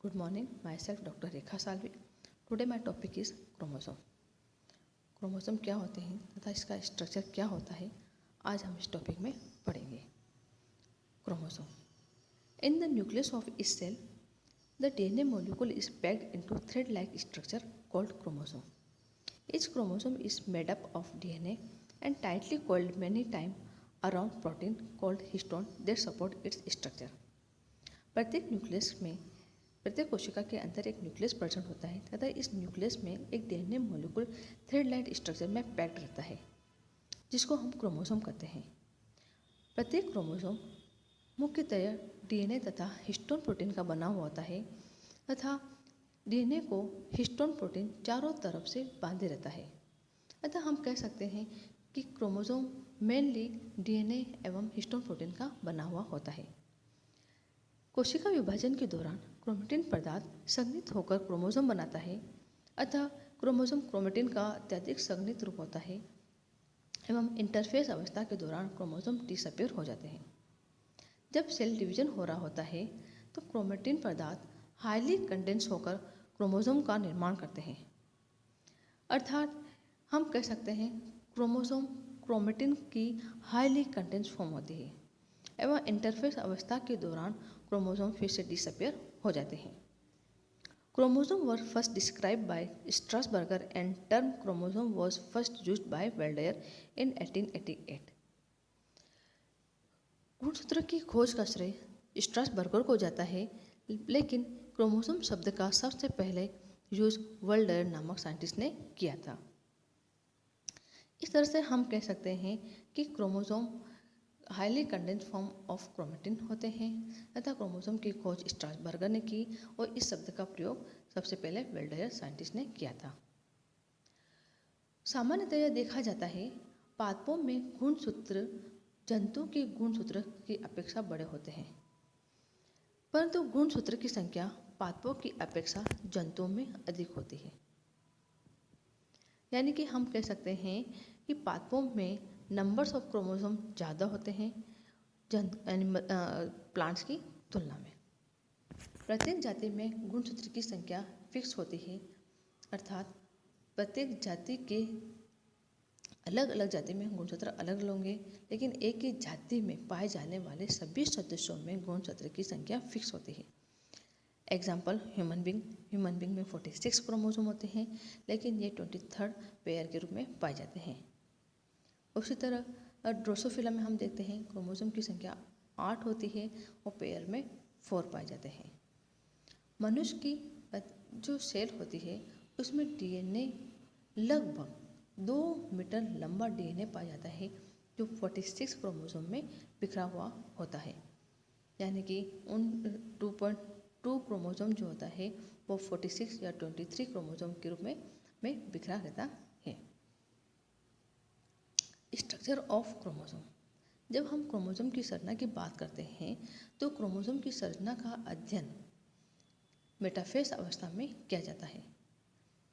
Good morning, myself Dr. Rekha Salvi. Today my topic is chromosome. Chromosome क्या होते हैं तथा इसका स्ट्रक्चर क्या होता है, आज हम इस टॉपिक में पढ़ेंगे। Chromosome in the nucleus of each cell the DNA molecule is packed into thread like structure called chromosome. Each chromosome is made up of DNA and tightly coiled many times around protein called histone that support its structure. प्रत्येक कोशिका के अंदर एक nucleus present होता है तथा इस nucleus में एक DNA molecule thread like structure में पैक्ड रहता है, जिसको हम क्रोमोसोम कहते हैं. प्रत्येक क्रोमोसोम मुख्यतया डीएनए तथा हिस्टोन प्रोटीन का बना हुआ होता है तथा डीएनए को हिस्टोन प्रोटीन चारों तरफ से बांधे रहता है. अतः हम कह सकते हैं कि क्रोमोसोम मेनली डीएनए एवं हिस्टोन प्रोटीन का बना हुआ होता है. कोशिका विभाजन के दौरान क्रोमेटिन पदार्थ संघनित होकर क्रोमोसोम बनाता है. अतः क्रोमोसोम क्रोमेटिन का अत्यधिक संघनित रूप होता है एवं इंटरफेस अवस्था के दौरान क्रोमोसोम डिसअपीयर हो जाते हैं. जब सेल डिवीजन हो रहा होता है तो क्रोमेटिन पदार्थ हाईली कंडेंस होकर क्रोमोसोम का निर्माण करते हैं. अर्थात हम कह सकते हैं क्रोमोसोम क्रोमेटिन की हाईली कंडेंस फॉर्म होती है एवं इंटरफेस अवस्था के दौरान क्रोमोसोम फिर से डिसअपीयर हो जाते हैं. Chromosome were first describe by Strasburger and term chromosome was first used by Waldeyer in 1888. गुणसूत्र की खोज का श्रेय स्ट्रासबर्गर को जाता है, लेकिन क्रोमोसोम शब्द का सबसे पहले यूज वेल्डेयर नामक साइंटिस्ट ने किया था. इस तरह से हम कह सकते हैं कि chromosome highly condense form of chromatin होते हैं तथा क्रोमोसोम की खोज स्ट्रासबर्गर ने की और इस शब्द का प्रयोग सबसे पहले वेल्डेयर साइंटिस्ट ने किया था. सामान्यतः देखा जाता है पादपों में गुणसूत्र जंतु के गुणसूत्र की अपेक्षा बड़े होते हैं, परंतु गुणसूत्र की संख्या पादपों की अपेक्षा जंतुओं में अधिक होती है. यानी कि हम कह सकते हैं कि पादपों में नंबर्स ऑफ क्रोमोसोम ज़्यादा होते हैं प्लांट्स की तुलना में. प्रत्येक जाति में गुणसूत्र की संख्या फिक्स होती है, अर्थात प्रत्येक जाति के अलग अलग जाति में गुणसूत्र अलग अलग होंगे, लेकिन एक ही जाति में पाए जाने वाले सभी सदस्यों में गुणसूत्र की संख्या फिक्स होती है. एग्जाम्पल ह्यूमन बींग में 46 क्रोमोसोम होते हैं, लेकिन ये 23rd पेयर के रूप में पाए जाते हैं. उसी तरह ड्रोसोफिला में हम देखते हैं क्रोमोसोम की संख्या 8 होती है और पेयर में 4 पाए जाते हैं. मनुष्य की जो सेल होती है उसमें डीएनए लगभग 2 मीटर लंबा डीएनए पाया जाता है, जो 46 क्रोमोसोम में बिखरा हुआ होता है. यानी कि उन 2.2 क्रोमोसोम जो होता है वो 46 या 23 क्रोमोसोम के रूप में बिखरा रहता है. Structure of chromosome. जब हम क्रोमोसोम की संरचना की बात करते हैं तो क्रोमोसोम की संरचना का अध्ययन मेटाफेज अवस्था में किया जाता है.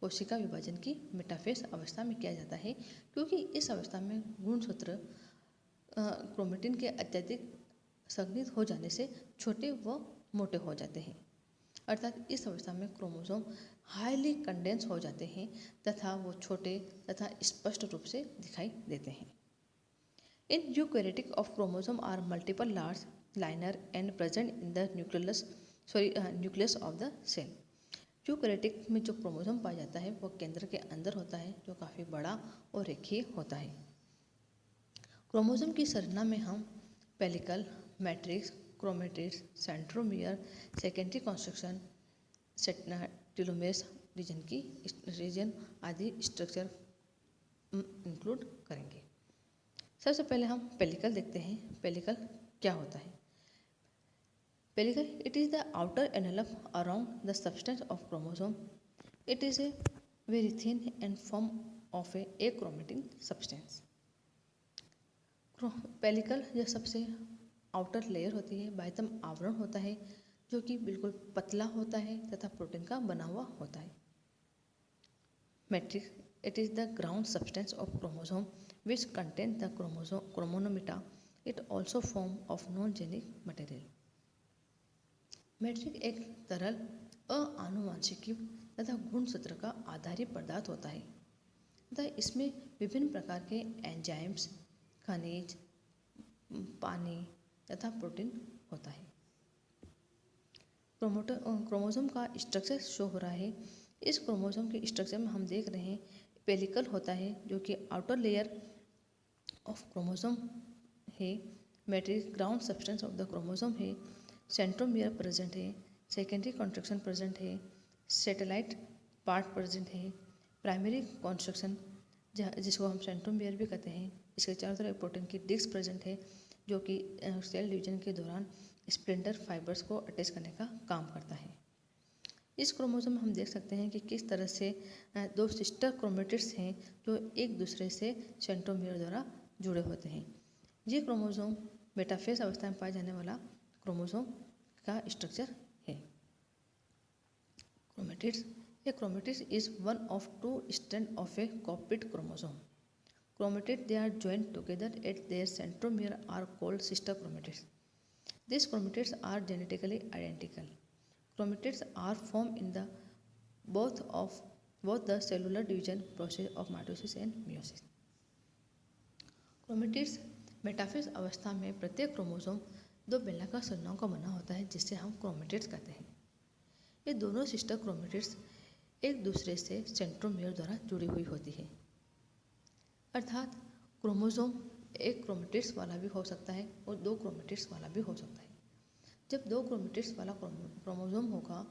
कोशिका विभाजन की मेटाफेज अवस्था में किया जाता है, क्योंकि इस अवस्था में गुणसूत्र क्रोमेटिन के अत्यधिक संघनित हो जाने से छोटे व मोटे हो जाते हैं. अर्थात इस अवस्था में क्रोमोसोम हाईली कंडेंस हो जाते हैं तथा वो छोटे तथा स्पष्ट रूप से दिखाई देते हैं. In eukaryotic of chromosome are multiple large linear and present in the nucleus of the cell. Eukaryotic में जो क्रोमोसोम पाया जाता है वो केंद्र के अंदर होता है, जो काफ़ी बड़ा और रेखीय होता है. क्रोमोसोम की संरचना में हम pellicle, matrix, chromatids, centromere, secondary construction, telomeres region आदि स्ट्रक्चर इंक्लूड करेंगे. सबसे पहले हम पेलिकल देखते हैं. पेलिकल क्या होता है? Pellicle it is the outer envelope around the substance of chromosome. It is a very thin and form of A chromatin substance. Pellicle यह सबसे आउटर लेयर होती है, बाह्यतम आवरण होता है, जो कि बिल्कुल पतला होता है तथा प्रोटीन का बना हुआ होता है. Matrix it is the ground substance of chromosome which contain the chromonomata. It also form of non-genetic material. Matrix एक तरल आनुवांशिकी तथा गुणसूत्र का आधारी पदार्थ होता है तथा इसमें विभिन्न प्रकार के एंजाइम्स, खनिज, पानी तथा प्रोटीन होता है। क्रोमोसोम का स्ट्रक्चर शो हो रहा है। इस क्रोमोसोम के स्ट्रक्चर में हम देख रहे हैं पेलिकल होता है जो कि आउटर लेयर ऑफ क्रोमोसोम है, matrix ground substance of the chromosome है, सेंट्रोमियर प्रेजेंट है, सेकेंडरी कॉन्स्ट्रक्शन प्रेजेंट है, सैटेलाइट पार्ट प्रेजेंट है, प्राइमरी कॉन्स्ट्रक्शन जिसको हम सेंट्रोमियर भी कहते हैं, इसके चारों तरफ प्रोटीन की डिस्क प्रेजेंट है जो कि सेल डिवीजन के दौरान स्प्लिंटर फाइबर्स को अटैच करने का काम करता है। इस क्रोमोसोम में हम देख सकते हैं कि किस तरह से दो सिस्टर क्रोमेटिड्स हैं जो एक दूसरे से सेंट्रोमियर द्वारा जुड़े होते हैं। ये क्रोमोसोम मेटाफेज अवस्था में पाया जाने वाला क्रोमोसोम का स्ट्रक्चर है। Chromatids, a chromatids is one of two strand of a copied chromosome. Chromatids, they are joined together at their centromere are called sister chromatids. These chromatids are genetically identical. Chromatids are formed in the both the cellular division process of mitosis and meiosis. Chromatids metaphase अवस्था में प्रत्येक chromosome दो बेलनाकार संरचनाओं का बना होता है जिससे हम क्रोमेटिड्स कहते हैं। ये दोनों सिस्टर क्रोमेटिड्स एक दूसरे से सेंट्रोमियर द्वारा जुड़ी हुई होती है। अर्थात क्रोमोसोम एक क्रोमेटिड्स वाला भी हो सकता है और दो क्रोमेटिड्स वाला भी हो सकता है। जब दो क्रोमेटिड्स वाला क्रोमोसोम होगा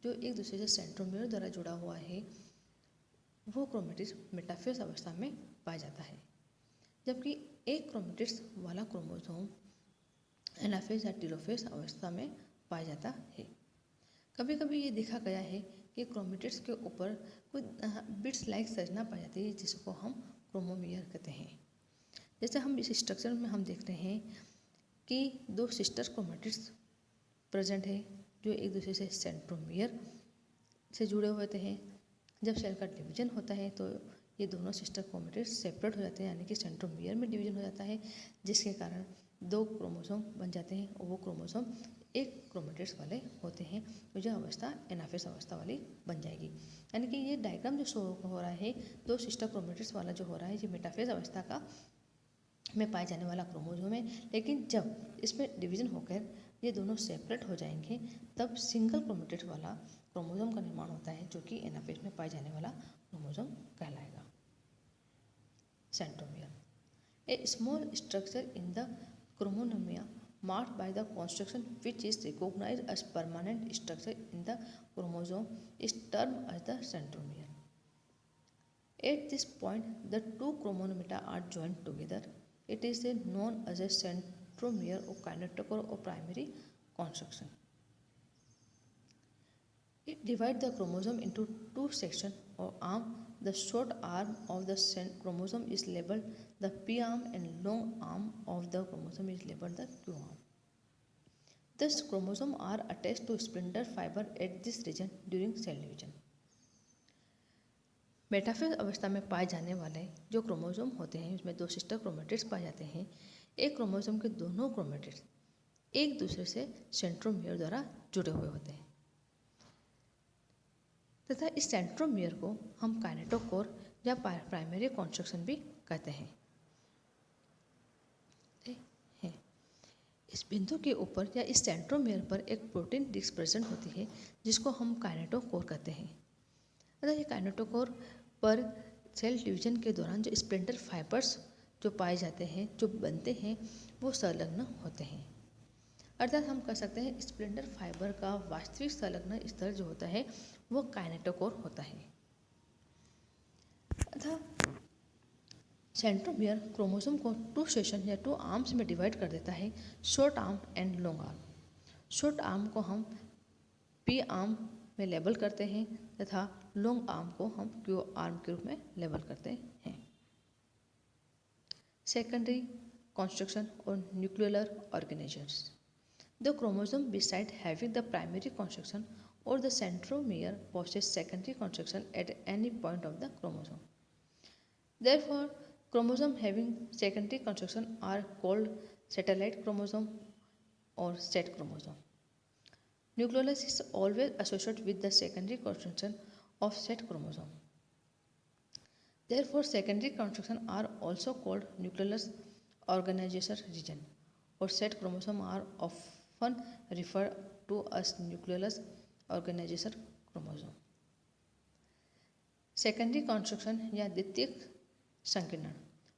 जो एक दूसरे से सेंट्रोमियर द्वारा जुड़ा हुआ है, वो क्रोमेटिड्स मेटाफेज अवस्था में पाया जाता है। जबकि एक क्रोमेटिड्स वाला क्रोमोसोम एनाफेज या टेलोफेज अवस्था में पाया जाता है। कभी कभी ये देखा गया है कि क्रोमेटिड्स के ऊपर कुछ बिट्स लाइक संरचना पाई जाती है जिसको हम क्रोमोमियर कहते हैं। जैसे हम इस स्ट्रक्चर में हम देख रहे हैं कि दो सिस्टर क्रोमेटिड्स प्रेजेंट है जो एक दूसरे से सेंट्रोमियर से जुड़े होते हैं। जब सेल का डिवीजन होता है तो ये दोनों सिस्टर क्रोमेटिड्स सेपरेट हो जाते हैं, यानी कि सेंट्रोमियर में डिवीजन हो जाता है, जिसके कारण दो क्रोमोसोम बन जाते हैं और वो क्रोमोसोम एक क्रोमेटिड्स वाले होते हैं तो जो अवस्था एनाफेज अवस्था वाली बन जाएगी। यानी कि ये डायग्राम जो शो हो रहा है दो सिस्टर क्रोमेटिड्स वाला जो हो रहा है ये मेटाफेज अवस्था का में पाए जाने वाला क्रोमोसोम है, लेकिन जब इसमें डिवीजन होकर ये दोनों सेपरेट हो जाएंगे तब सिंगल क्रोमेटिड्स वाला क्रोमोसोम का निर्माण होता है जो कि एनाफेज में पाए जाने वाला क्रोमोसोम कहलाएगा। Centromere, a small structure in the chromosome marked by the construction which is recognized as permanent structure in the chromosome is termed as the centromere. At this point, the two chromosomata are joined together. It is known as a centromere or kinetochore or primary construction. It divides the chromosome into two sections or arm. The short arm of the chromosome is labeled the P arm and long arm of the chromosome is labeled the Q arm. Thus, chromosomes are attached to splinter fiber at this region during cell division. Metaphase अवस्था में पाए जाने वाले जो chromosome होते हैं उसमें दो सिस्टर क्रोमेटिड्स पाए जाते हैं। एक क्रोमोसोम के दोनों क्रोमेटिड्स एक दूसरे से सेंट्रोमियर द्वारा जुड़े हुए होते हैं तथा इस सेंट्रोमियर को हम काइनेटोकोर या प्राइमरी कॉन्स्ट्रक्शन भी कहते हैं। इस बिंदु के ऊपर या इस सेंट्रोमियर पर एक प्रोटीन डिस्क प्रेजेंट होती है जिसको हम काइनेटोकोर कहते हैं। अतः ये काइनेटोकोर पर सेल डिवीजन के दौरान जो स्प्लिंटर फाइबर्स जो पाए जाते हैं जो बनते हैं वो संलग्न होते हैं। अर्थात हम कह सकते हैं स्प्लिंटर फाइबर का वास्तविक संलग्न स्तर जो होता है वो काइनेटोकोर होता है। अतः सेंट्रोमियर क्रोमोसोम को टू सेक्शन या टू आर्म्स में डिवाइड कर देता है, short arm and long arm. Short arm को हम पी आर्म में लेबल करते हैं तथा लॉन्ग आर्म को हम क्यू आर्म के रूप में लेबल करते हैं। सेकेंडरी कॉन्स्ट्रक्शन और nuclear organisations. The chromosome beside having the primary construction or the centromere possess secondary construction at any point of the chromosome. Therefore, chromosomes having secondary construction are called satellite chromosome or set chromosome. Nucleolus is always associated with the secondary construction of said chromosome. Therefore, secondary construction are also called nucleolus organizer region, or said chromosome are often referred to as nucleolus organizer chromosome. Secondary construction या द्वितीयक संकीर्णन।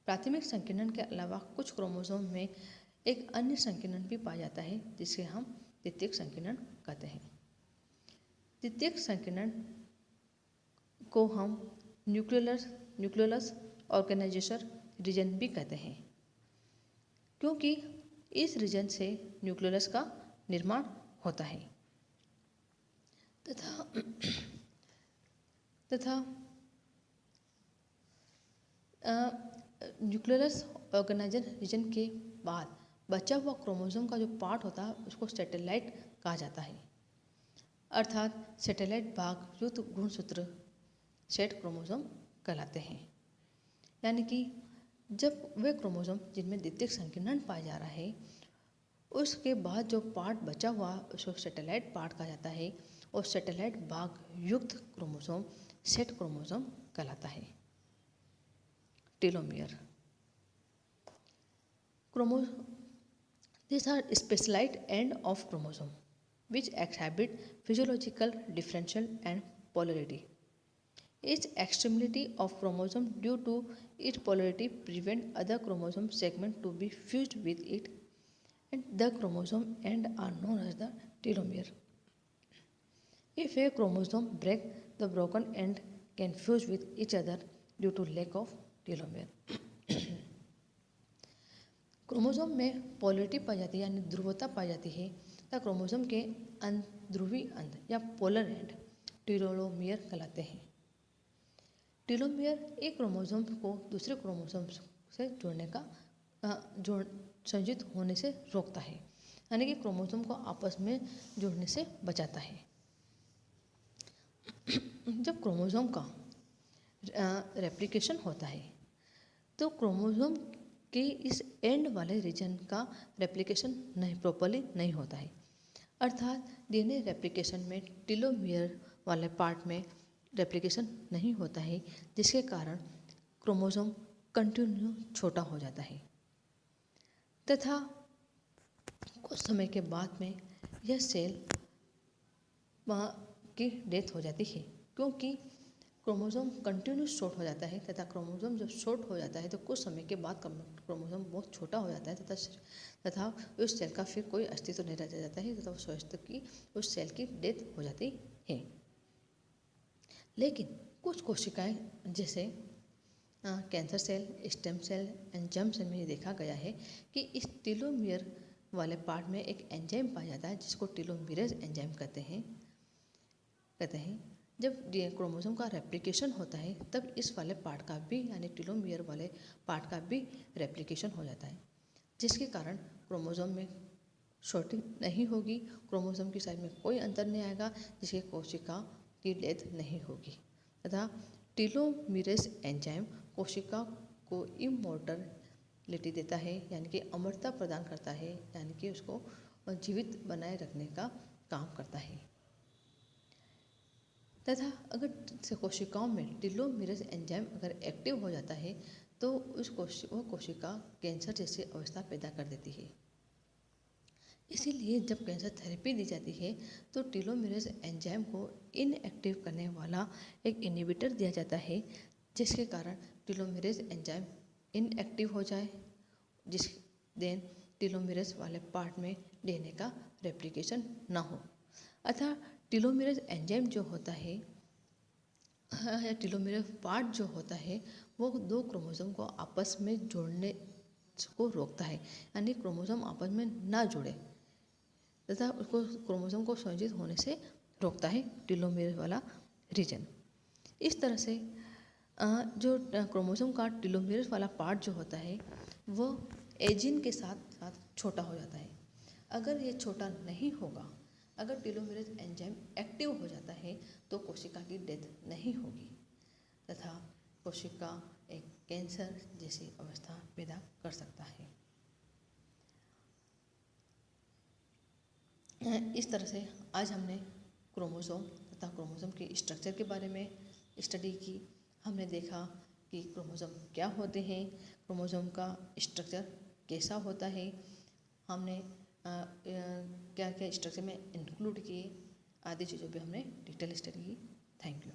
प्राथमिक संकीर्णन के अलावा कुछ chromosome में एक अन्य संकीर्णन भी पाया जाता है जिसे हम द्वितीयक संकीर्णन कहते हैं। द्वितीयक संकीर्णन को हम न्यूक्लियोलस ऑर्गेनाइजेशन रीजन भी कहते हैं, क्योंकि इस रीजन से न्यूक्लियोलस का निर्माण होता है तथा न्यूक्लियोलस ऑर्गेनाइजर रीजन के बाद बचा हुआ क्रोमोसोम का जो पार्ट होता है उसको सैटेलाइट कहा जाता है, अर्थात सैटेलाइट भाग युक्त गुणसूत्र सेट क्रोमोसोम कहलाते हैं। यानी कि जब वे क्रोमोसोम जिनमें द्वितीयक संकीर्णन पाया जा रहा है उसके बाद जो पार्ट बचा हुआ उसको सैटेलाइट पार्ट कहा जाता है और सैटेलाइट भाग युक्त क्रोमोसोम सेट क्रोमोसोम कहलाता है। Telomere These are specialized end of chromosome which exhibit physiological differential and polarity. Each extremity of chromosome due to its polarity prevent other chromosome segment to be fused with it, and the chromosome end are known as the telomere. If a chromosome break, the broken end can fuse with each other due to lack of telomere. Chromosome में polarity पाई जाती है यानी ध्रुवता पाई जाती है तथा chromosome के ध्रुवी अंत या पोलर एंड टेलोमियर कहलाते हैं। टेलोमियर एक क्रोमोसोम को दूसरे क्रोमोसोम से जोड़ने का संयुक्त होने से रोकता है, यानी कि क्रोमोसोम को आपस में जोड़ने से बचाता है। जब क्रोमोसोम का रेप्लिकेशन होता है तो क्रोमोसोम कि इस एंड वाले रीजन का रेप्लिकेशन प्रॉपरली नहीं होता है, अर्थात डीएनए रेप्लिकेशन में टेलोमियर वाले पार्ट में रेप्लिकेशन नहीं होता है, जिसके कारण क्रोमोसोम कंटिन्यू छोटा हो जाता है तथा कुछ समय के बाद में यह सेल की डेथ हो जाती है, क्योंकि क्रोमोसोम कंटिन्यू शॉर्ट हो जाता है तथा क्रोमोसोम जब शॉर्ट हो जाता है तो कुछ समय के बाद क्रोमोसोम बहुत छोटा हो जाता है तथा उस सेल का फिर कोई अस्तित्व नहीं रह जाता है तथा उस सेल की डेथ हो जाती है। लेकिन कुछ कोशिकाएं जैसे cancer cell, stem cell and germ cell में ये देखा गया है कि इस टेलोमियर वाले पार्ट में एक एंजाइम पाया जाता है जिसको टेलोमेरेज एंजाइम कहते हैं। जब क्रोमोसोम का रेप्लिकेशन होता है तब इस वाले पार्ट का भी यानी टेलोमियर वाले पार्ट का भी रेप्लिकेशन हो जाता है, जिसके कारण क्रोमोसोम में शॉर्टिंग नहीं होगी, क्रोमोसोम की साइज में कोई अंतर नहीं आएगा, जिससे कोशिका की डेथ नहीं होगी तथा टेलोमेरेज एंजाइम कोशिका को इमॉर्टलिटी देता है, यानी कि अमरता प्रदान करता है, यानी कि उसको जीवित बनाए रखने का काम करता है तथा अगर कोशिकाओं में टेलोमेरेज एंजाइम अगर एक्टिव हो जाता है तो वो कोशिका कैंसर जैसी अवस्था पैदा कर देती है। इसीलिए जब कैंसर थेरेपी दी जाती है तो टेलोमेरेज एंजाइम को इनएक्टिव करने वाला एक इनहिबिटर दिया जाता है, जिसके कारण टेलोमेरेज एंजाइम इनएक्टिव हो जाए, जिस देन टेलोमेरेज वाले पार्ट में डीएनए का रेप्लिकेशन ना हो। अतः टेलोमेरेज एंजाइम जो होता है या टेलोमेरेज पार्ट जो होता है वो दो क्रोमोसोम को आपस में जोड़ने को रोकता है, यानी क्रोमोसोम आपस में ना जुड़े तथा उसको क्रोमोसोम को संयोजित होने से रोकता है टेलोमेरेज वाला रीजन। इस तरह से जो क्रोमोसोम का टेलोमेरेज वाला पार्ट जो होता है वो एजिंग के साथ साथ छोटा हो जाता है। अगर ये छोटा नहीं होगा, अगर टेलोमेरेज एंजाइम एक्टिव हो जाता है तो कोशिका की डेथ नहीं होगी तथा कोशिका एक कैंसर जैसी अवस्था पैदा कर सकता है। इस तरह से आज हमने क्रोमोसोम तथा क्रोमोसोम के स्ट्रक्चर के बारे में स्टडी की। हमने देखा कि क्रोमोसोम क्या होते हैं, क्रोमोसोम का स्ट्रक्चर कैसा होता है, हमने क्या क्या स्ट्रक्चर में इंक्लूड किए, आदि चीज़ों पे हमने डिटेल स्टडी की। Thank you.